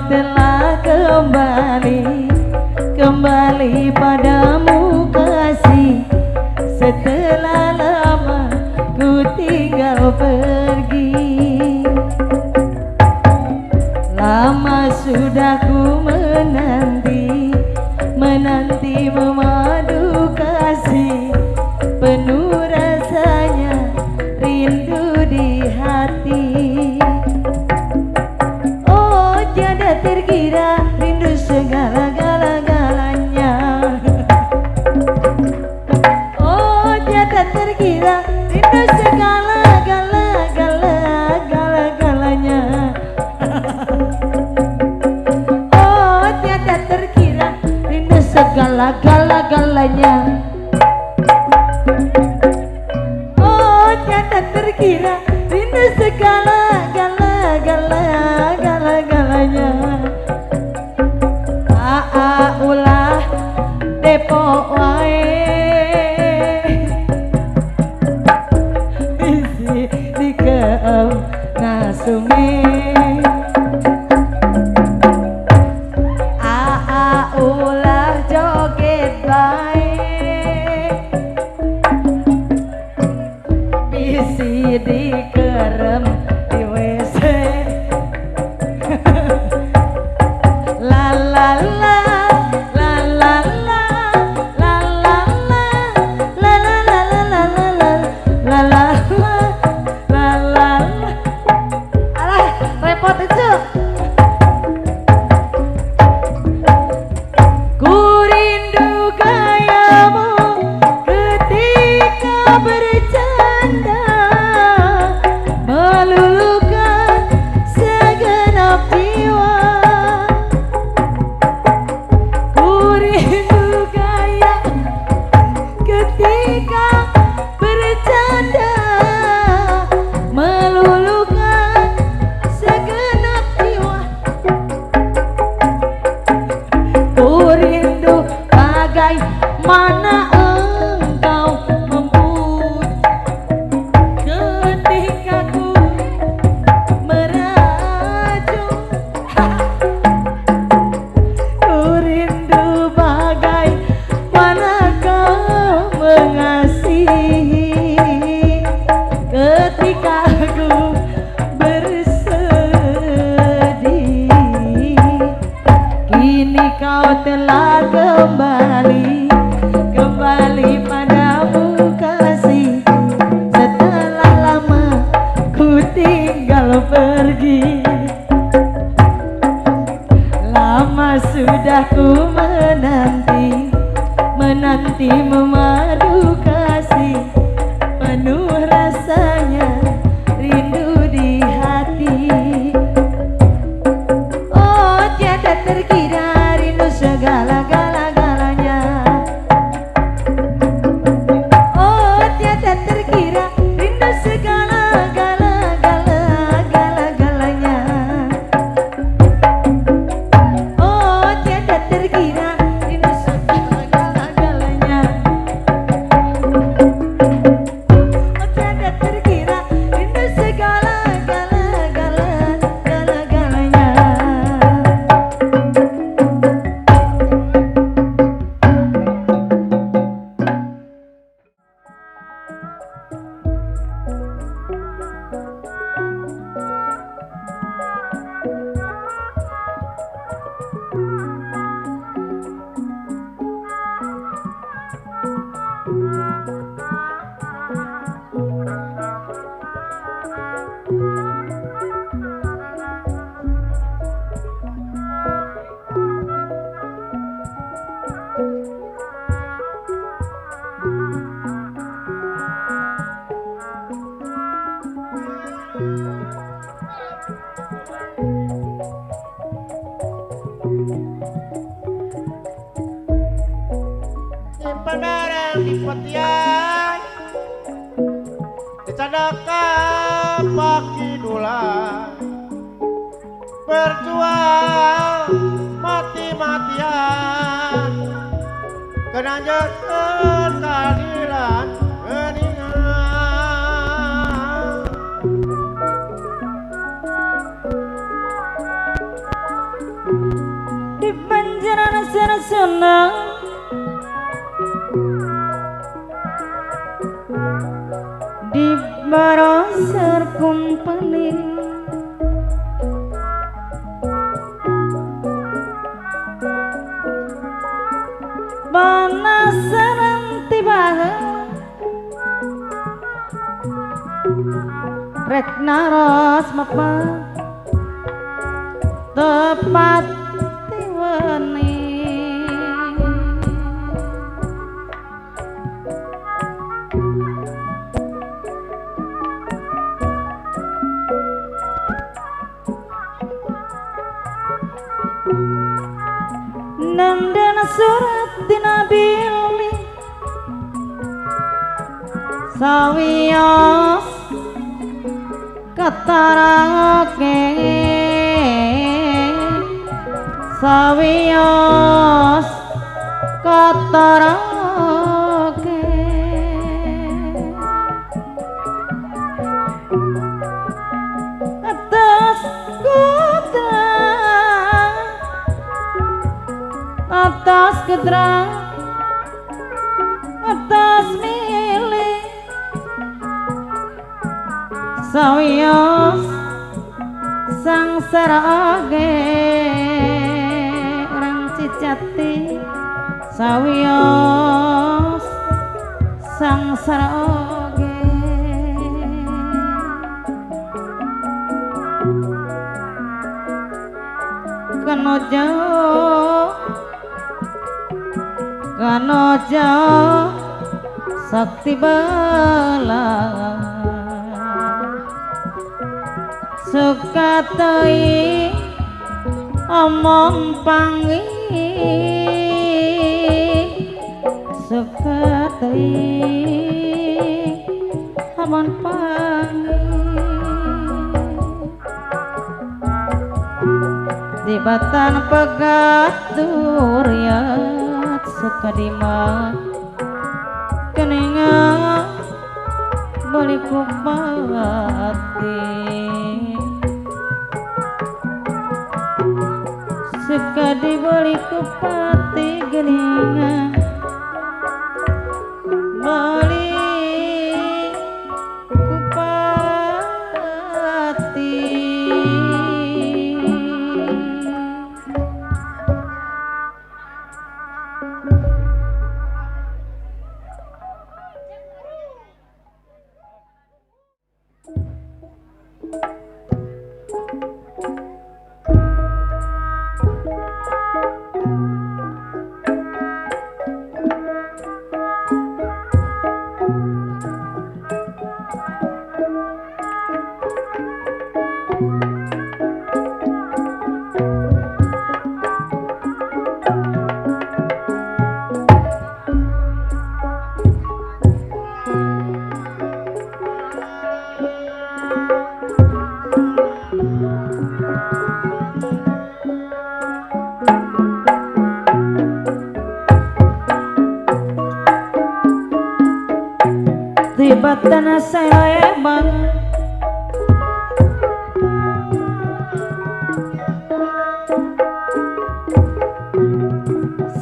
telah kembali padamu kasih. Setelah lama ku tinggal pergi, lama sudah ku menanti memadu kasih. Penuh rasanya rindu di hati. Oh tiada terkira rindu segala-galanya. Oh tiada terkira rindu segala-galanya. Oh tiada terkira rindu segala-galanya. Oh tiada terkira rindu segala-galanya. Ulah depok wae bisi dikeem ngasume. Ulah joget bae bisi dikerem di WC. La la la la la la la la la la la la la la la. Alah repot itu. Ku rindu gayamu ketika bercanda, meluluhkan segenap jiwa. Ku rindu gaya ketika bercanda, meluluhkan segenap jiwa. Ku rindu bagaimana engkau membuat ketika ku merajut. Ku rindu bagaimana kau mengasihi ketika ku bersedih. Kini kau telah kembali padamu kasih. Setelah lama ku tinggal pergi, lama sudah ku menanti memadu kasih. Penuh rasanya rindu di hati. Oh tiada terkira rindu segala-galanya. Oh tiada terkira rindu segala-galanya. Oh tiada terkira rindu segala-galanya. Oh tiada terkira rindu segala-galanya. Simpan barang di petian, dicadakan pagi dula, berjuang mati-matian, kenanjakan keadilan keningan. di barosir kumpening penasaran tiba rek naros mapa tepat tiwani nandana surat dinabili sawiyos katarake sawiyos katarake atas kudra atas kedra atas milik sawiyos sangsara age rang cicati sawiyos sangsara age kanojo kanojo sakti bala sukatoi omong pangi sukatoi omong pangi dibatan pegat duriat sukadima keninga balik kupati sekadi balik kupati geninga balik kupati tibatan saya bang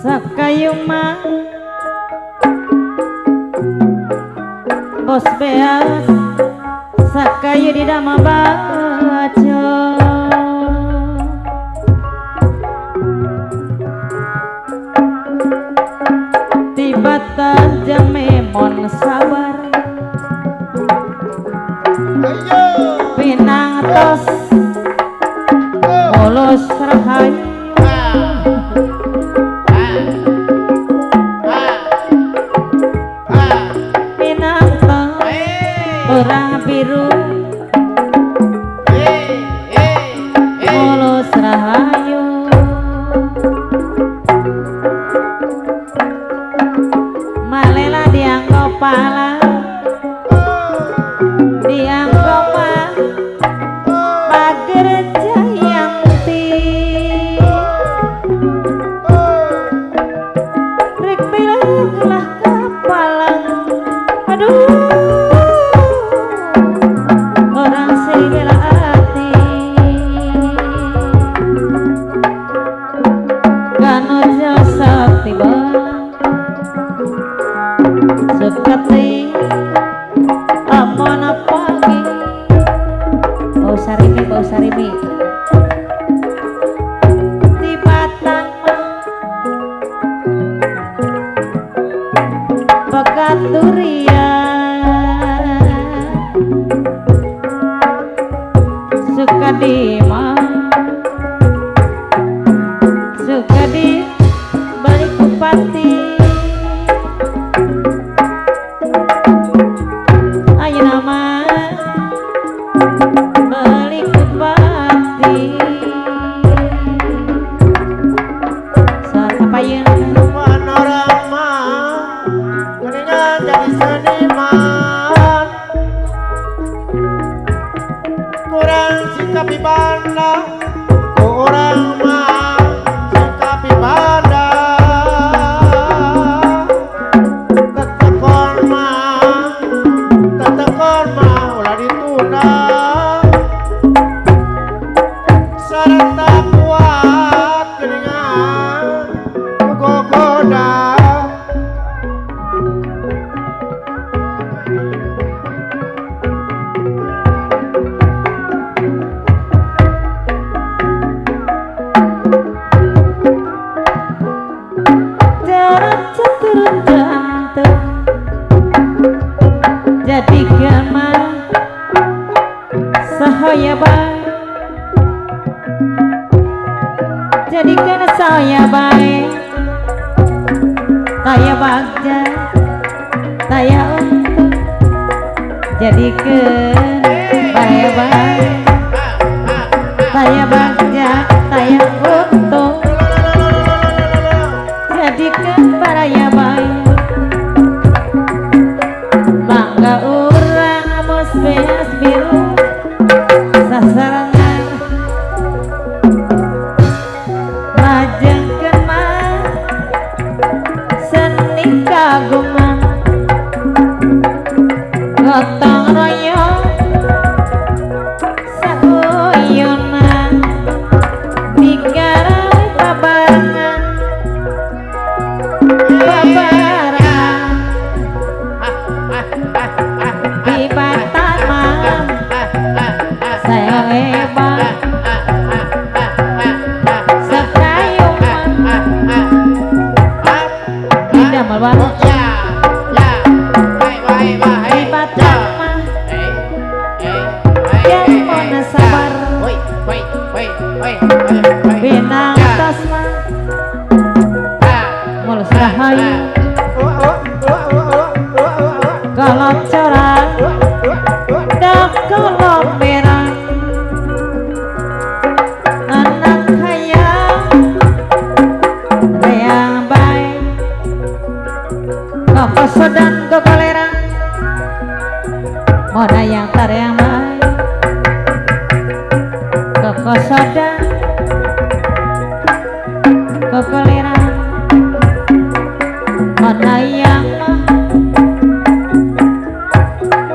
sakayuma bos beas sakayu di dama baca tibatan jamemon sabar pinang tos mulus rahayu pinang tos orang biru mulus rahayu malela dianggap pala dianggap pager jayanti rek bilanglah kapalang aduh orang segala hati kanojo sakti balang sekati nama beli kebati saat apa yang panorama mendingan jadi seniman kurang sikapi banda kurang mah sikapi banda tetekon mah ulah ditunda sarta kuat geningan gogoda jadi gemar sahaya baik jadikan saya baik saya bagja saya untuk jadikan saya baik saya bagja saya untuk jadikan saya baik bangga orang amos beas biru sasarangan lajengkeun mah seni kagungan gotong royong sauyunan digarawe babarengan di Batam saya hebat sekayuman tidak melwarok di Batam yang mana sabar benang tasma mulus rahayu kalau corang dak kolom merah anak hayang reang baik kokoso dan kokolera moda yang tareang baik kokoso dan kokolera moda yang mah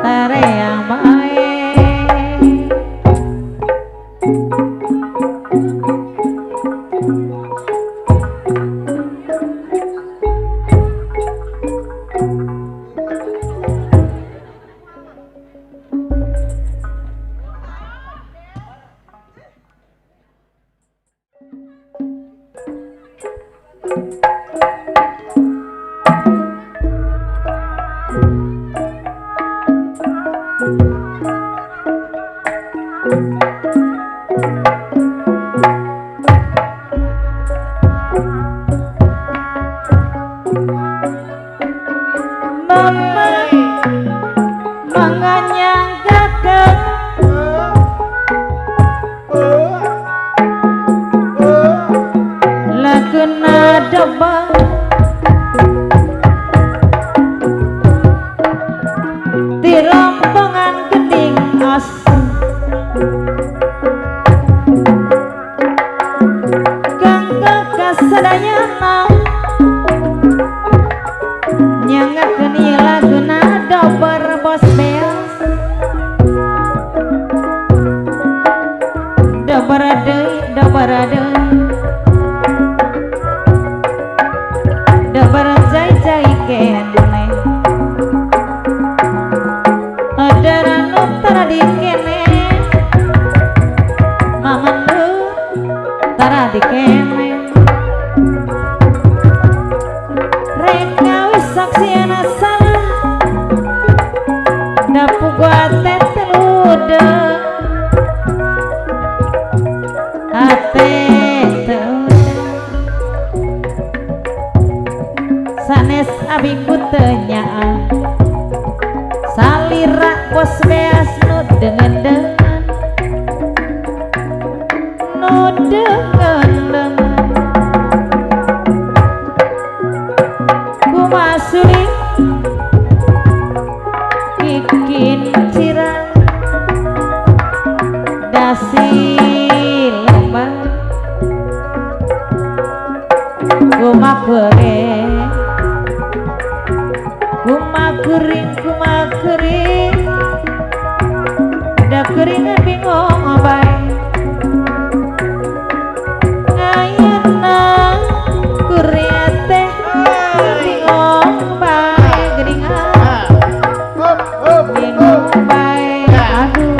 tareang baik di rombongan geding as gangga kasadayana nyangakeun ieu laguna dober bos beas dober deui dober jai kene adaranu tara di kene mamandu tara di kene rek ngawis saksiana salah dapu gua tetelude ate sanes abi ku teu nyaah sali salira bos beas nu dengan nu dengan kumasuli bikin cirang dasi lembah kumakering da keringan bingung bae ayeuna kuring teh bingung bae geringan bingung bae aduh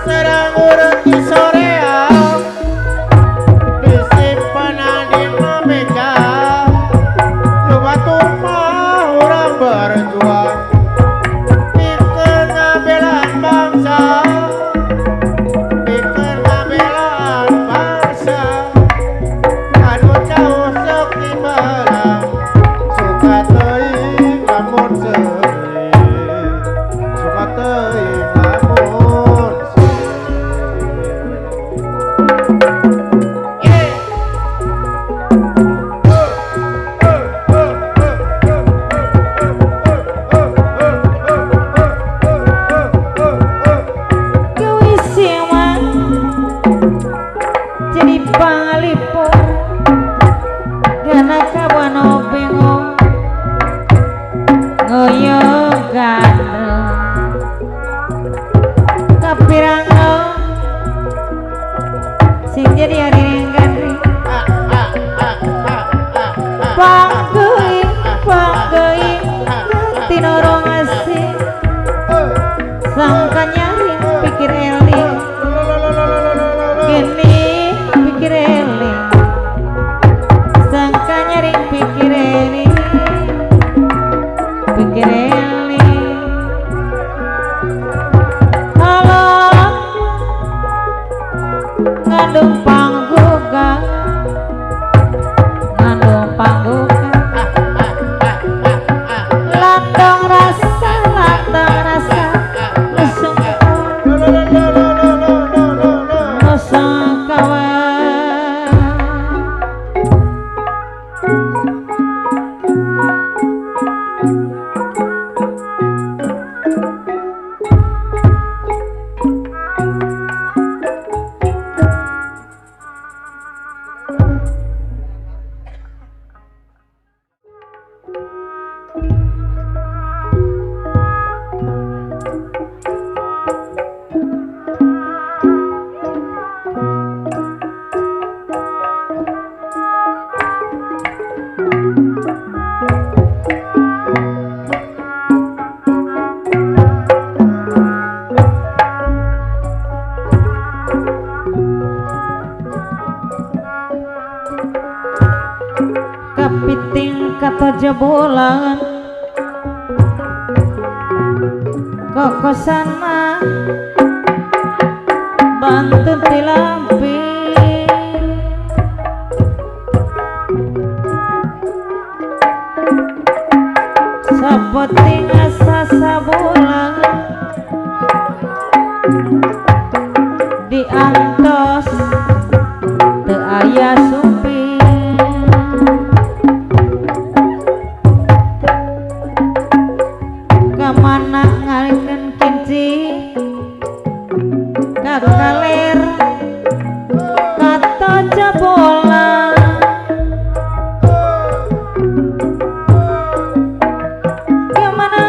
Serang urut di soreang disimpan di meja coba tumpah orang berjuang bikin ngabelan bangsa bikin ngabelan bangsa anu jauh sok timelang suka teuing lamun seueur suka teuing lamun kewisiwa jadi pangalipur gana kabano bingung ngoyogan kapirang sing jadi hari gandri panggeing tinorong asing sangka nyaring pikir eling gini pikir eling sangka nyaring pikir eling halo ngandung pangguga latang rasa usung kawan kapiting kata jebolan kokosana bantun tilampi sapoting asa sabulan diantos teu aya sumpi kamana ngalikeun kinci kakaler kata jebolan kemana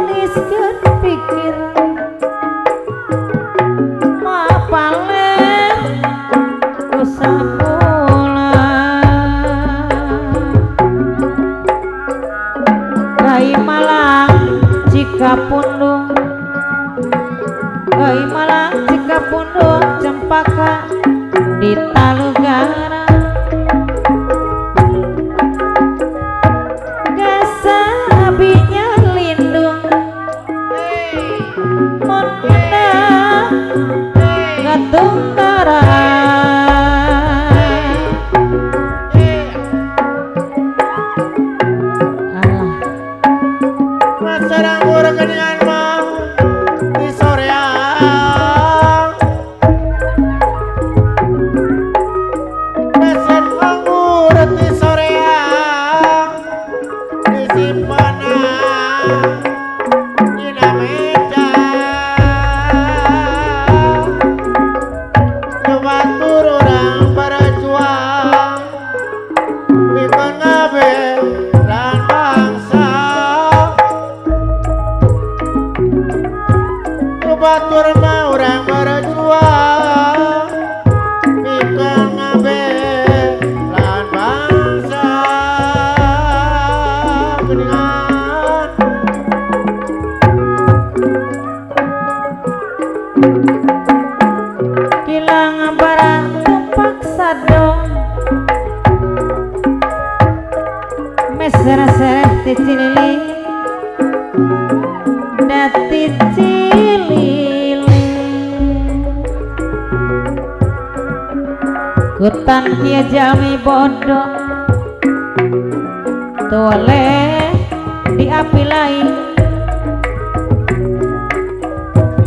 niskeun pikir mapalen usapulan gai malang Cikapundung gai malang Cikapundung cempaka di Talugara gasa abinya lindung munda gatunggara sereh-sereh ticilili dati cilili kutan kia jami bodoh toleh diapi lain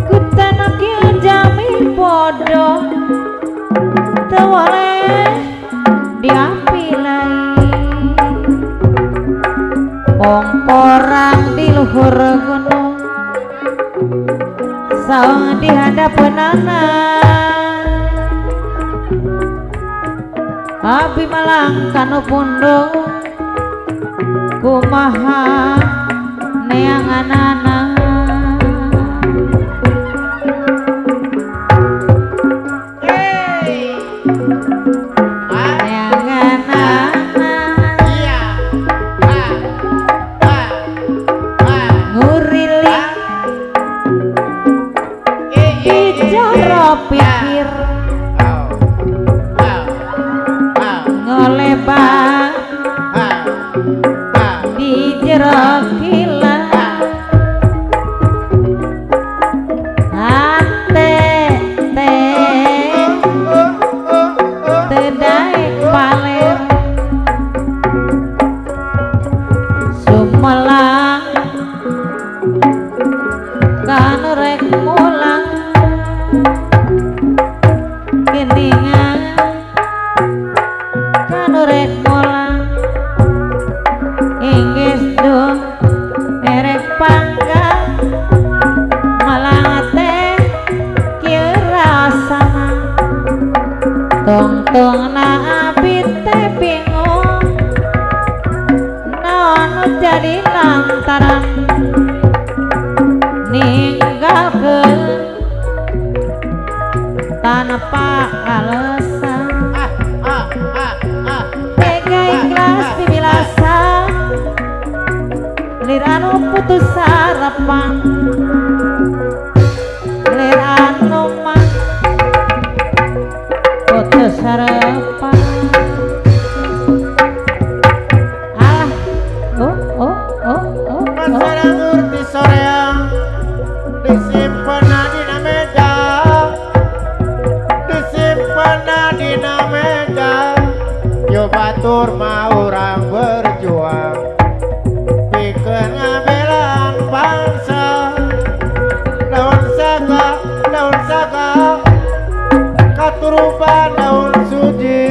kutan kia jami bodoh toleh diapi lain pongporang di luhur gunung saung di hadapanana abi malang kanu pundung kumaha neanganana pikir ngolebak di jero kilat ate tedai paler sumelang kan rek mulang geningan kanu rek mulang inggis do erek panggang malang teh kira sana tong na abit teh bingung naon jadi lantaran ninggalkeun tanpa alasan tega ikhlas dibilasan lir anu putus harapan lir anu mah putus harapan alah Masalah di soreang disimpen dina meja dina meja yo batur mah urang berjuang pikeun ngabelan bangsa daun saga katurupan daun suji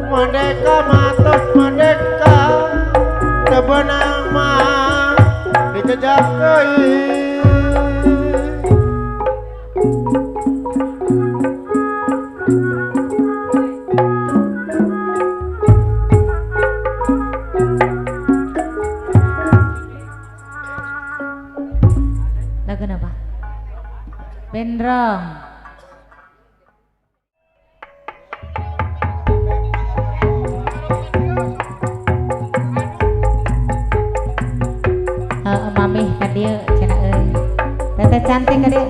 merdeka matos merdeka tebenang mah dijejak deui lagu apa? Bendrong. Mami ka dieu cenah euy. Teteh cantik ka dieu.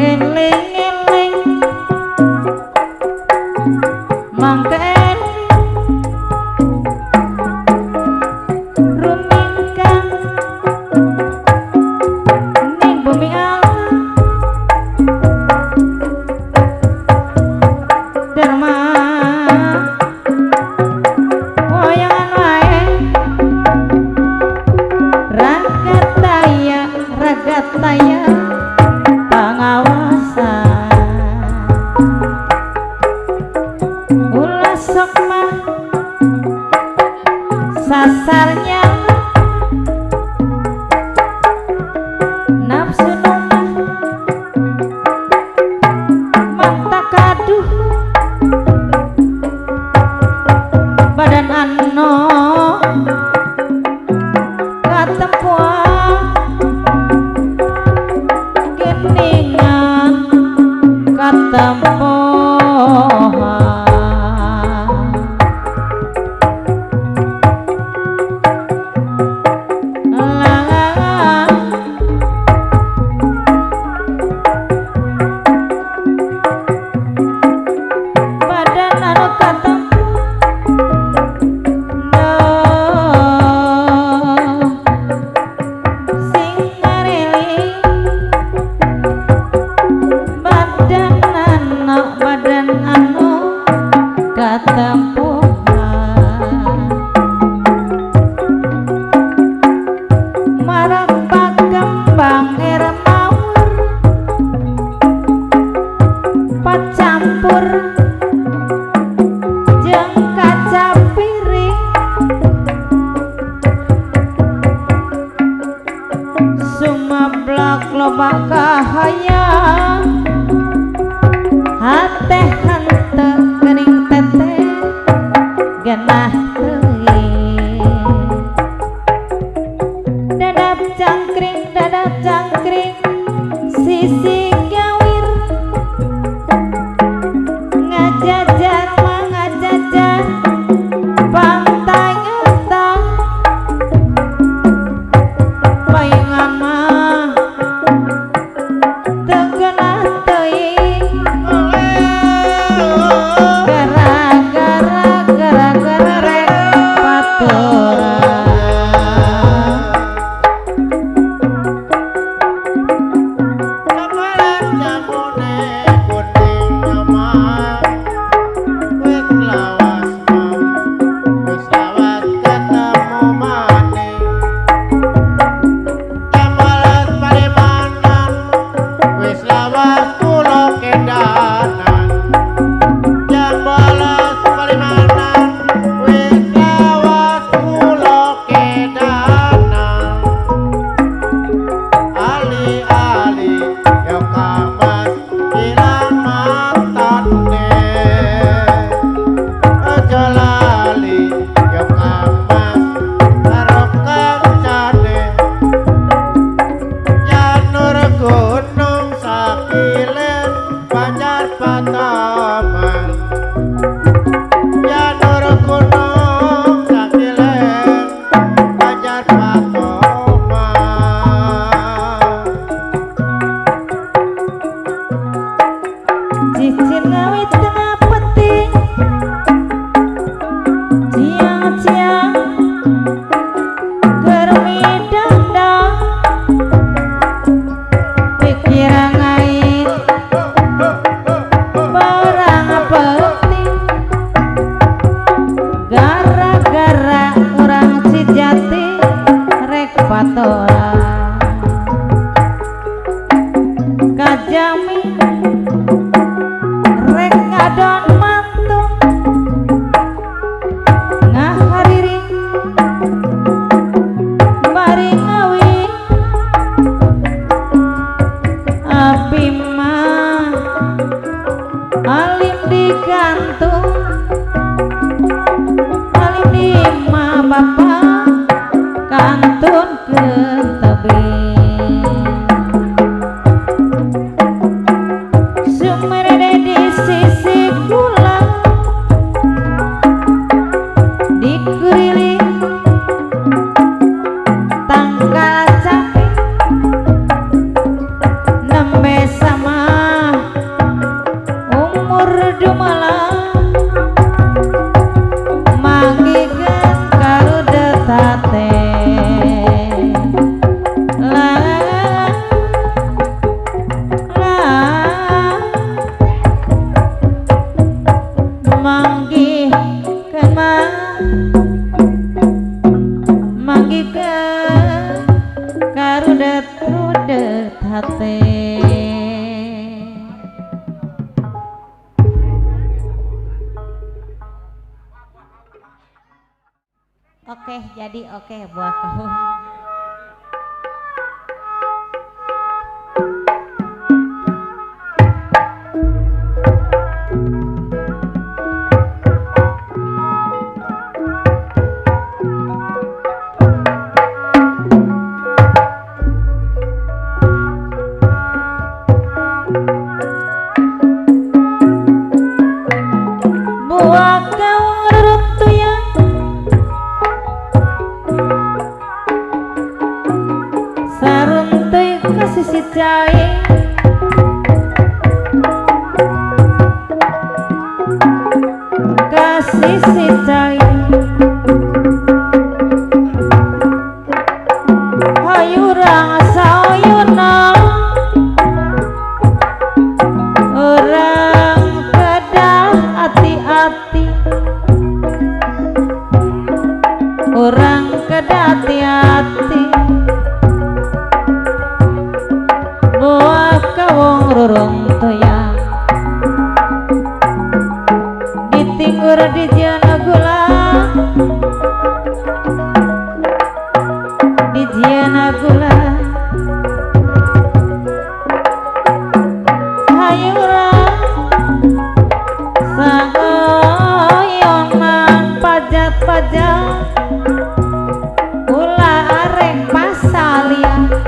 Eling-eling mangken rumingkang ning bumi alam derma wayangan wae ragataya pengawasan dasarnya nafsu mata kaduh badan ano katempuan geningan katempuan loba kahaya hate hante gering tete genah teuing dadap cangkring sisi gawir ngajajar ngajajar pantai ngetang bayangan mah kajami rek ngadon mantung ngahariri bari ngawi api mah alim digantung alim di mah bapak kantun ke tebing sumere di sisi kula dikeliling tanggal capi nembe sama umur dumalang manggikeun karudetate karudet hate Oke, jadi oke buat kamu. Buat kau ngeruntuh saruntuy kasih si cai kasih si cai hayurang sayuna orang kedah hati-hati orang kedah hati-hati buat kawong ruruntoya ditinggur di jana gula di jana gula hayurang sangoyong mang pajat-pajat ulah arek pasalia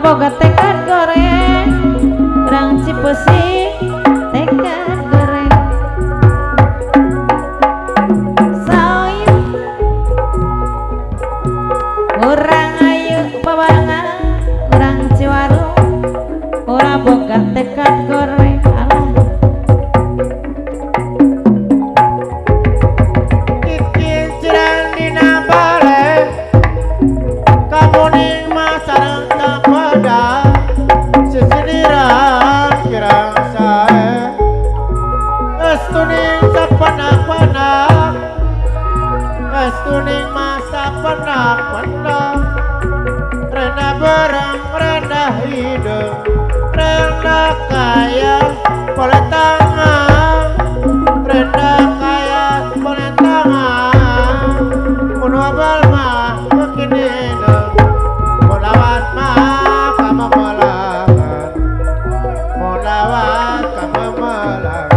boga tekad goreng rang Cipesi tekad goreng sayur orang ayu babangan orang Ciwaru orang boga tekad goreng Kikin cirang dina bale kamu ning masareng pada sesediran kirang sae estuning sapanak-panak estuning masa panak-panak rena bareng rena hidup rena kaya boleh tangan rena kaya boleh tangan mun wabal mah begini dong mulawat mah kamu melawan mulawat kamu melawan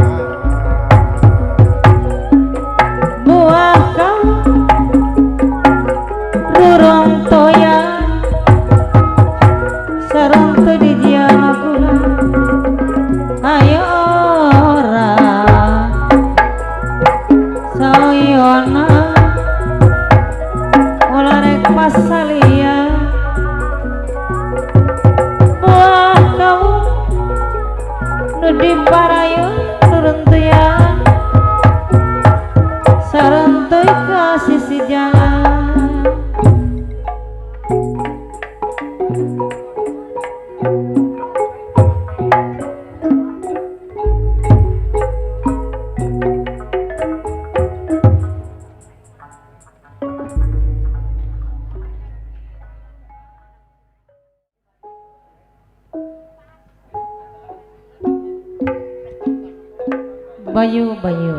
buah kau rurung toya sarung tu di jiana gula ayo ora sayona ulah rek pasalia buah kau nu di barayun ruruntuyan saruntuy ka sisi jalan bayu-bayu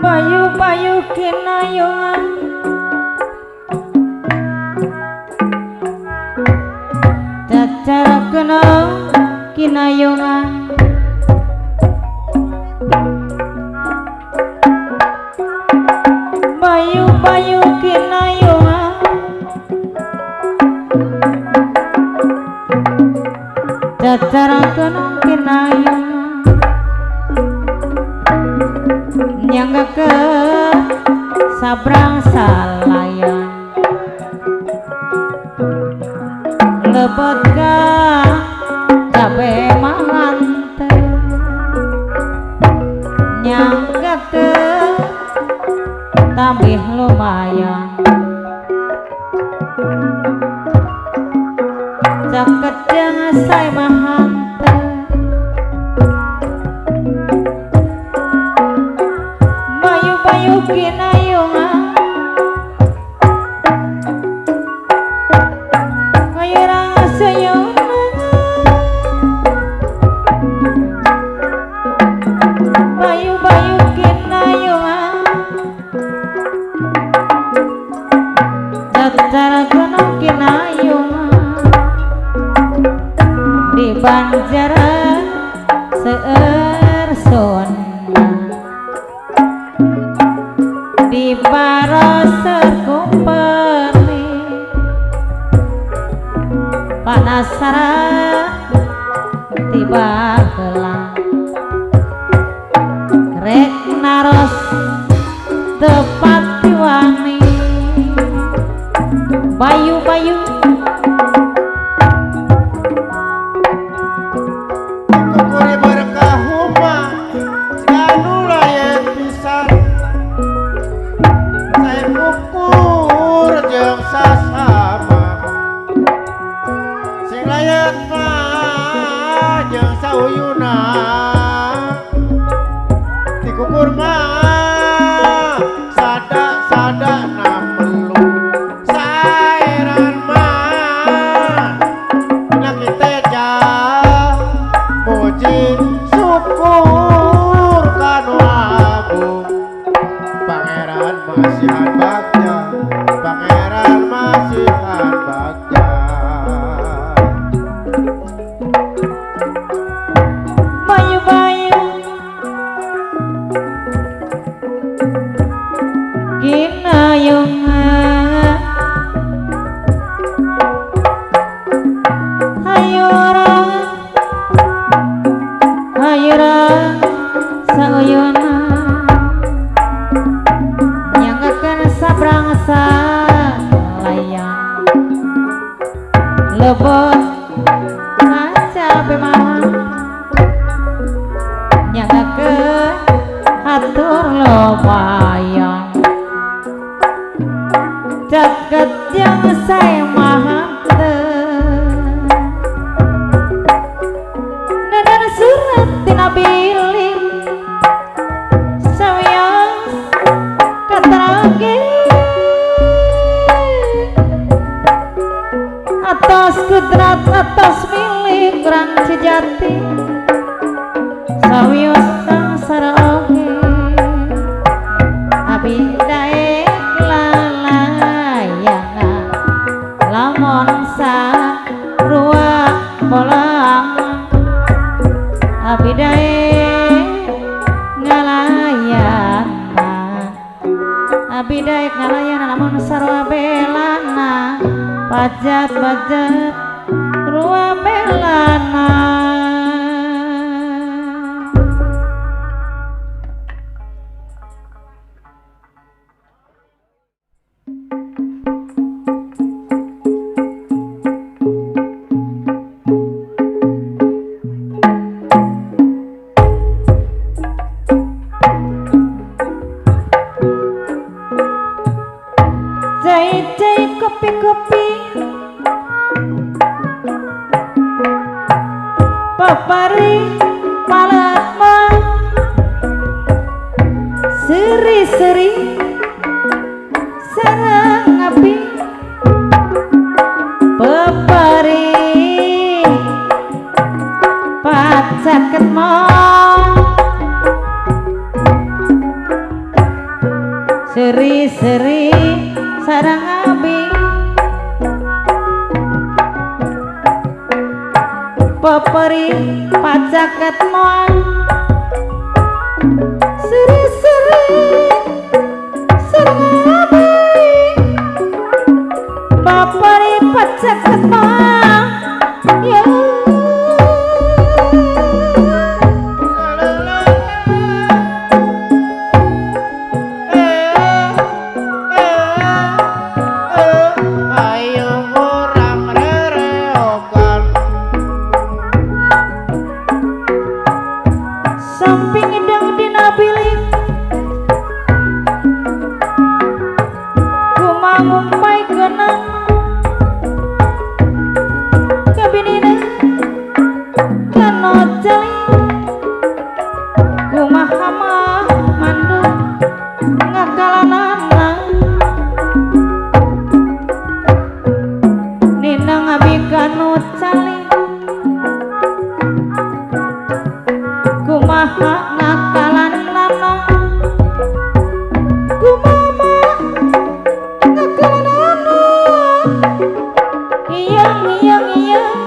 bayu-bayu kinayongan cacara kena kinayongan bayu-bayu kinayongan ke sabrang salayan lebet ka cabe mangante nyangka ke tambih lumayan caket jangan say mahante bayu-bayu kinayungan kayurang seyungan bayu-bayu kinayungan cacara gunung kinayungan di Banjaran seueur sonna di Baroser kumpeni panasaran tiba heula rek naros tepat wani bayu-bayu Kukuri berkah humah Ganu layan pisan Saya kukur jeung sasama Sing layan mah jeung sauyuna Dikukur mah sada-sada na melu Saeran mah Ina kita muji syukur kanu agung Pangeran Masihan Bagja Pangeran Masihan Bagja bayu-bayu kinayungan hayurang hayurang sauyuna nyanggakeun sabrang salayan lebet cabe mah nyanggakeun hatur lumayan caket jeung sae mahanteun dadar surat tina bilik sawyang katarage atas kudrat atas milik urang sejati sawyos sangsara oge abi daek lalayana lamun sarua polang abi daek ngalayana abi daek ngalayana lamun sarua belana pajat-pajat rua belana jai-jai kopi-kopi papari palatma seri-seri sareng api papari pacaket mah seri-seri sareng abi papari pacaket moal seri-seri sareng abi papari pacaket moal ya samping idang dina bilik kumangumpai kenang kabinina kano jali kumaha mandu ngakalanana nina ngabi kano jali kumaha ngakalanana kumama ngakalanana iyang iyang iyang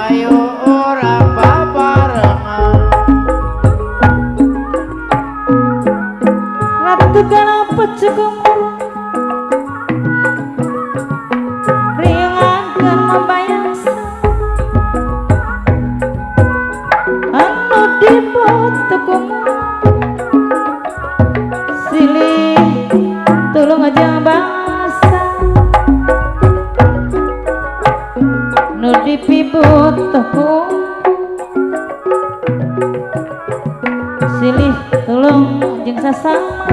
Ayo orang babarengan ratu kana pecegumur riangan membayasa anu dibutuhkumu silih tulung aja bangsa nu dipibutuhku silih tulung jeung sasama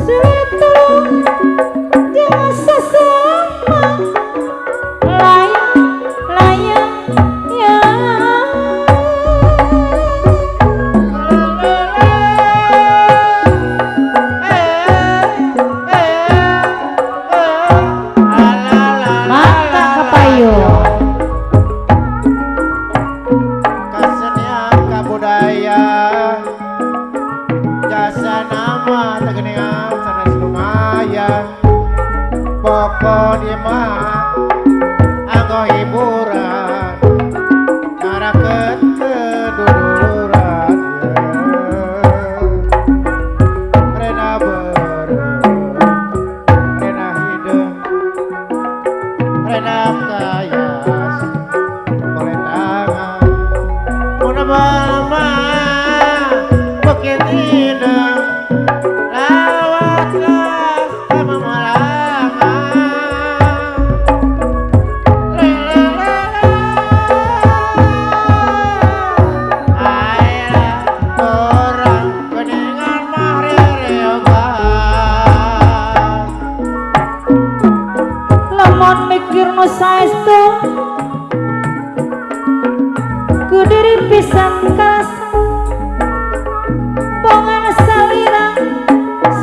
silih tulung jeung sasama layang layang ya mata kapayun kesenian kabudayaan jasa nama tegeningan sanes lumayan pokok imah anggo hiburan ngarakeun keduduluran rena beureum rena hideung rena kayas boleh tangan Muna mama bukit indah lawatlah sama malangan aira orang keningan mah rereogan lamun mikir nu saestu ku diri pisan kasa bongan salirang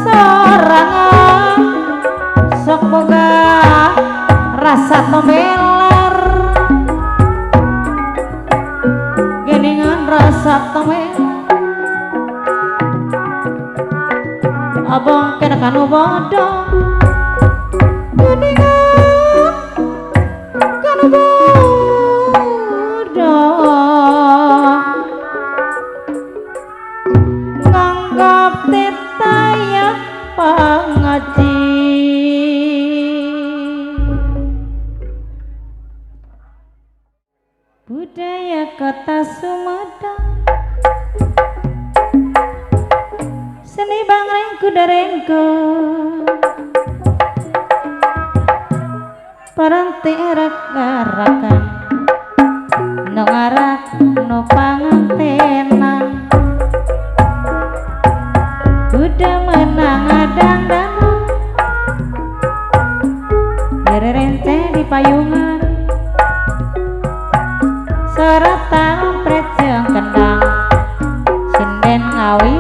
sorangan sok boga rasa tomelar geningan rasa tomelar abang kena kanu bodoh geningan kanu bodoh nganggap tetaya pangaji budaya kota Sumedang seni bangreng kudarengko paranti erak garakan nu ngarak nu pangantenan udah menang adang danang direrente di payungan seratan prejeng kendang sinden ngawi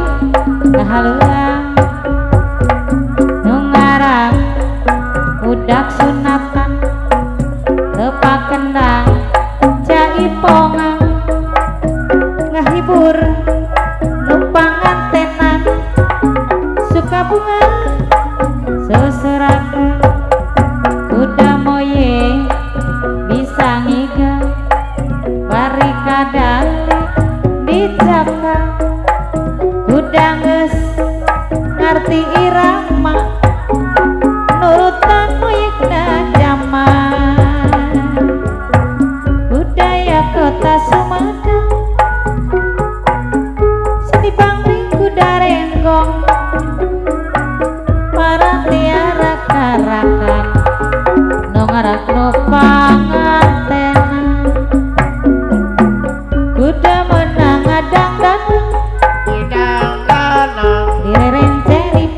ngahaluang nu ngarak budak sunatan tepak kendang jaipongan ngahibur numpang antenan suka bunga seserakan udah moye bisa ngiga bari kadali dijaka udah nges ngerti irama nurutan muyikna zaman budaya kota Sumedang seni pangling kuda renggong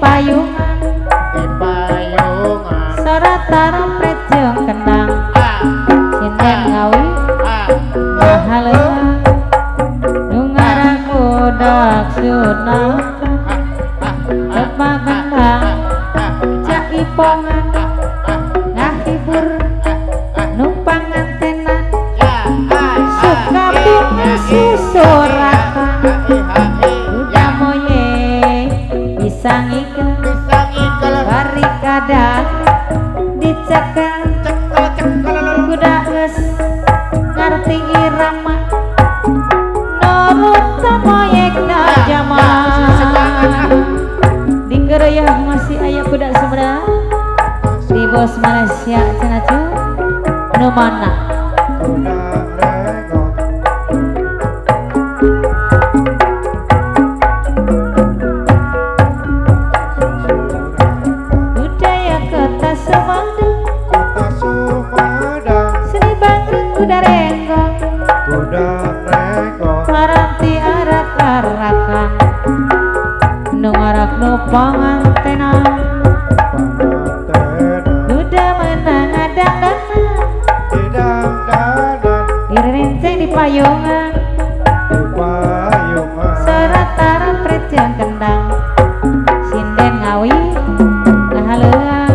payungan di payungan saratara prejeng kendang sinden ngawi mahaleun nu ngaran budak sunatan tepa kendang cak ipongan ngahibur numpang antenan suka bunga susorakan udah moye bisa ngikel bari kadang dicekel kuda geus ngarti irama nurut moyekna jaman di gereyah masih aya kuda seberang di bos Malaysia cenah cu nu mana budaya kota Sumedang seni bangring kuda renggong maranti arak-arakan nu ngarak nu pangantenan kuda menang adang-dangan direnceng di payungan saratara prejeng kendang sinden ngawi ngahaleuan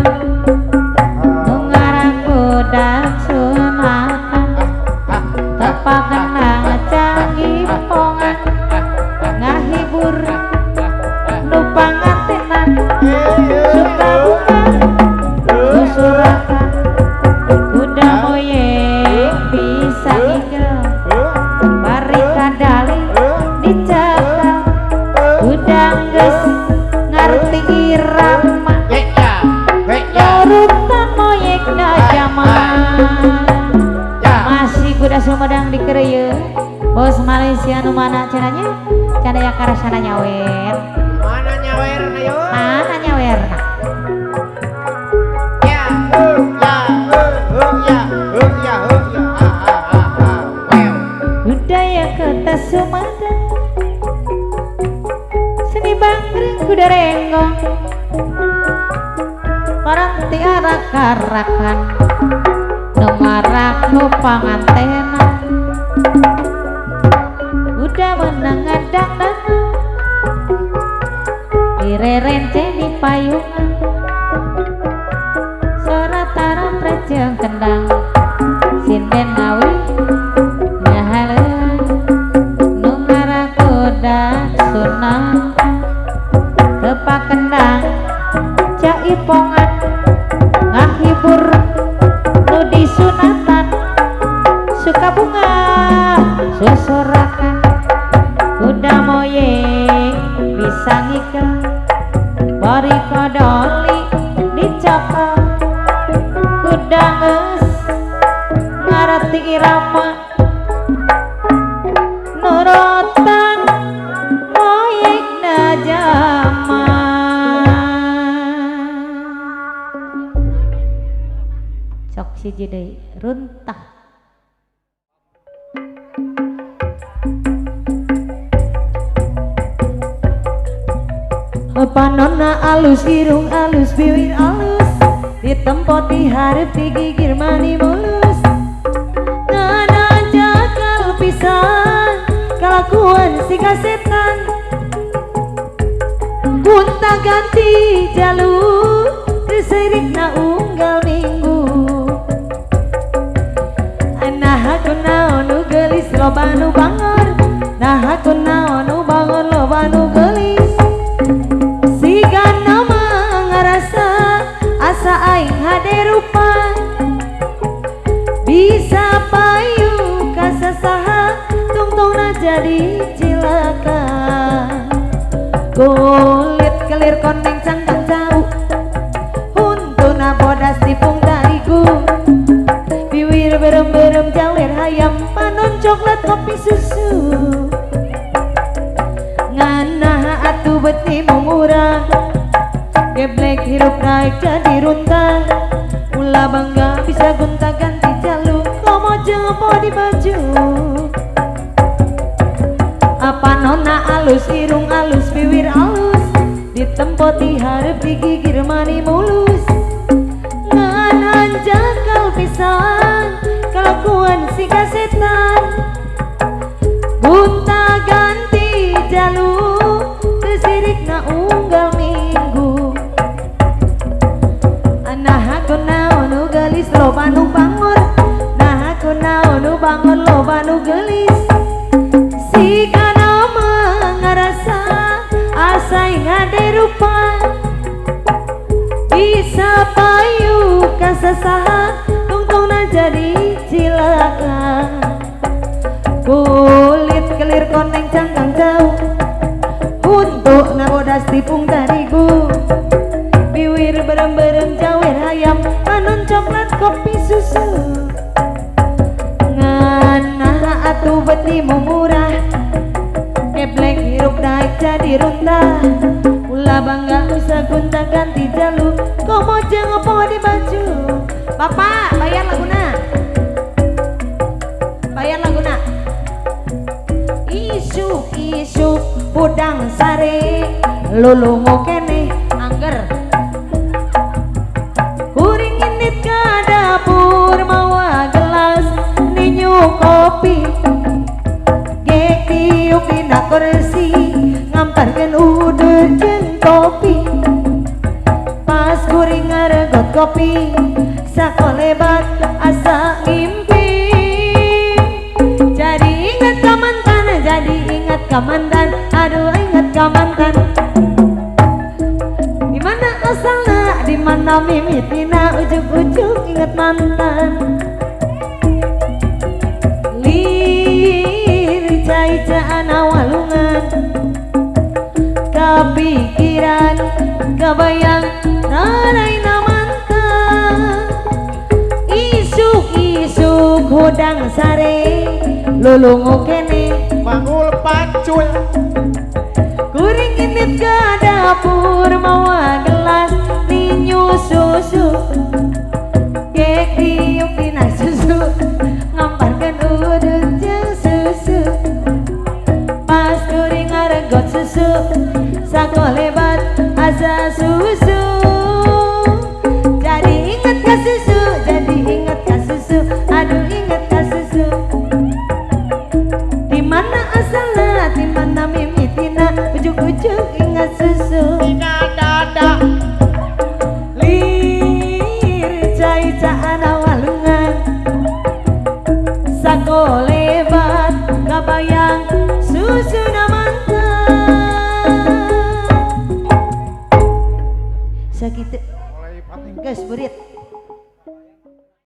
nu ngaran budak sunatan tepa kendang canggih pongan ngahibur nu pangantenan suka bunga susurakan kuda moye bisa ikel bari kadali dicakal udang geus ngarti irama nurutan moyekna jaman masih kuda Sumedang dikereuyeun bos Malaysia nu mana cenanya can aya karasana nyawer mana nyawer ayo mana nyawerna budaya kota Sumedang seni bangring kuda renggong maranti arak-arakan nu ngarak nu pangantenan udah menang adang-dangan direrenceng di payungan saratara prejeng kendang sinden ngawi ngahaleuan nu ngarak budak sunatan tepa kendang cak ipongan ngahibur nu disunatan suka bunga susorakan kuda moye bisa ngikel bari kadali dicakal kuda geus ngarti irama nurutan moyekna jaman cok siji deui runtah panonna alus irung alus bibir alus ditempo di hareup di gigir mani mulus ngana jakal pisan kalakuan si kasetan gunta ganti jalur disirikna unggal minggu nah aku naon nu geulis loba nu bangor nah aku naon nu bangun loba nu geulis asa aing hade rupa bisa payu kasasaha tungtungna jadi cilaka kulit kelir koneng cangkang jauh huntuna bodas tipung tarigu biwir berem-berem jawer hayam panon coklat kopi susu ngana atuh beti mungurang geblek hirup naik jadi runtah ulah bangga bisa gonta ganti jalur komo jepo di baju apa nona alus irung alus bibir alus ditempoti harap digigir mani mulus nganan jakal pisan kelakuan si kasetan gunta ganti jalur tersirik na unggal minggu nah aku naonu gelis loba nu bangun nah aku naonu bangun loba nu gelis si kana mengarasa asai ngade rupa bisa payu kasasaha tungtungna jadi cilaka kulit kelir koneng cangkang jauh untuk nabodas tipung tarigu biwir berem-berem jawer ayam anun coklat kopi susu ngana atuh beti murah keblek hirup naik jadi runta ulah bangga usah gunta ganti jalur komo jeung opo di baju bapak bayar laguna isuk budang sare lulungu kene angger kuring init ke dapur mawa gelas ninyu kopi gek tiup dina kursi ngamparkeun udut jeung kopi pas kuring ngaregot kopi sakolebat asa ngimpi jadi ingat ka mantan aduh ingat ka mantan dimana asalna dimana mimitina ujug-ujug ingat mantan lir cai-caan awalungan kepikiran kebayang naraina mantan isuk-isuk hudang sare lulungu kene Bangul pacul kuring init ke dapur mawa gelas ninyu susu gek tiup dina susu ngamparkeun udut jeung susu pas kuring ngaregot susu sakolebat asa susu